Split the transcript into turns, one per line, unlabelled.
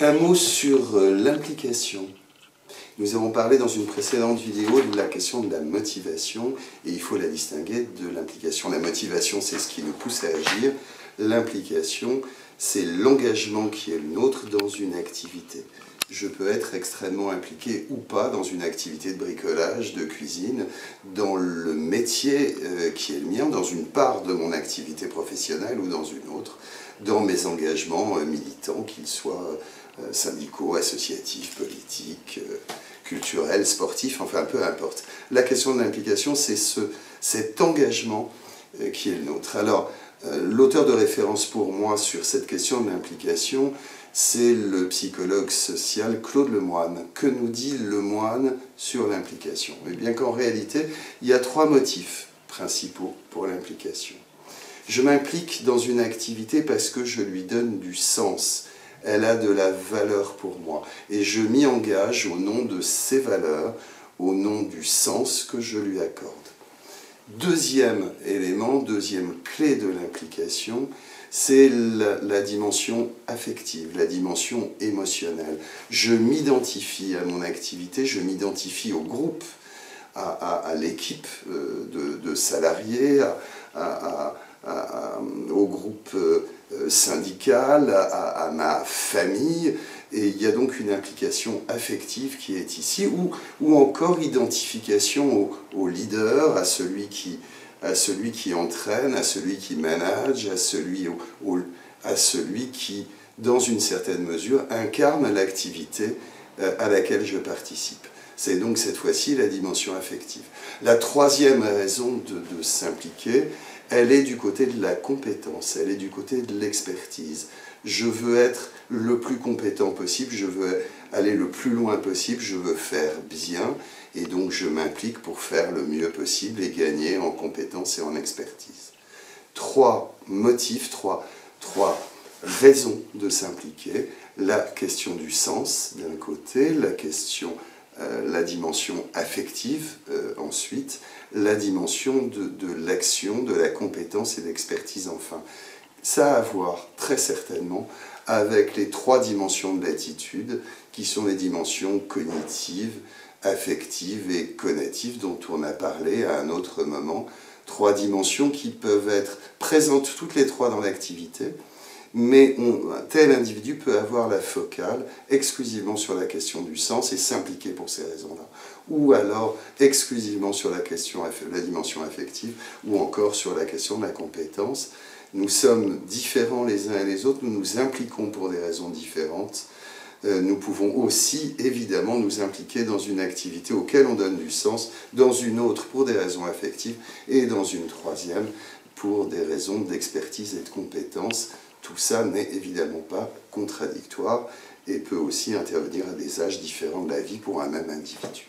Un mot sur l'implication. Nous avons parlé dans une précédente vidéo de la question de la motivation et il faut la distinguer de l'implication. La motivation, c'est ce qui nous pousse à agir. L'implication, c'est l'engagement qui est le nôtre dans une activité. Je peux être extrêmement impliqué ou pas dans une activité de bricolage, de cuisine, dans le métier qui est le mien, dans une part de mon activité professionnelle ou dans une autre, dans mes engagements militants, qu'ils soient syndicaux, associatifs, politiques, culturels, sportifs, enfin peu importe. La question de l'implication, c'est cet engagement qui est le nôtre. Alors, l'auteur de référence pour moi sur cette question de l'implication, c'est le psychologue social Claude Lemoine. Que nous dit Lemoine sur l'implication? Eh bien qu'en réalité, il y a trois motifs principaux pour l'implication. Je m'implique dans une activité parce que je lui donne du sens. Elle a de la valeur pour moi. Et je m'y engage au nom de ces valeurs, au nom du sens que je lui accorde. Deuxième élément, deuxième clé de l'implication, c'est la dimension affective, la dimension émotionnelle. Je m'identifie à mon activité, je m'identifie au groupe, à l'équipe de salariés, au groupe syndical, à ma famille, et il y a donc une implication affective qui est ici, ou encore identification au leader, à celui qui entraîne, à celui qui manage, à celui qui, dans une certaine mesure, incarne l'activité à laquelle je participe. C'est donc cette fois-ci la dimension affective. La troisième raison de s'impliquer, elle est du côté de la compétence, elle est du côté de l'expertise. Je veux être le plus compétent possible, je veux aller le plus loin possible, je veux faire bien, et donc je m'implique pour faire le mieux possible et gagner en compétence et en expertise. Trois motifs, trois raisons de s'impliquer. La question du sens d'un côté, la dimension affective ensuite, la dimension de l'action, de la compétence et de l'expertise enfin. Ça a à voir très certainement avec les trois dimensions de l'attitude qui sont les dimensions cognitives, affectives et connatives dont on a parlé à un autre moment. Trois dimensions qui peuvent être présentes toutes les trois dans l'activité, mais un tel individu peut avoir la focale exclusivement sur la question du sens et s'impliquer pour ces raisons-là. Ou alors exclusivement sur la dimension affective, ou encore sur la question de la compétence. Nous sommes différents les uns et les autres, nous nous impliquons pour des raisons différentes. Nous pouvons aussi, évidemment, nous impliquer dans une activité auquel on donne du sens, dans une autre pour des raisons affectives, et dans une troisième pour des raisons d'expertise et de compétence. Tout ça n'est évidemment pas contradictoire et peut aussi intervenir à des âges différents de la vie pour un même individu.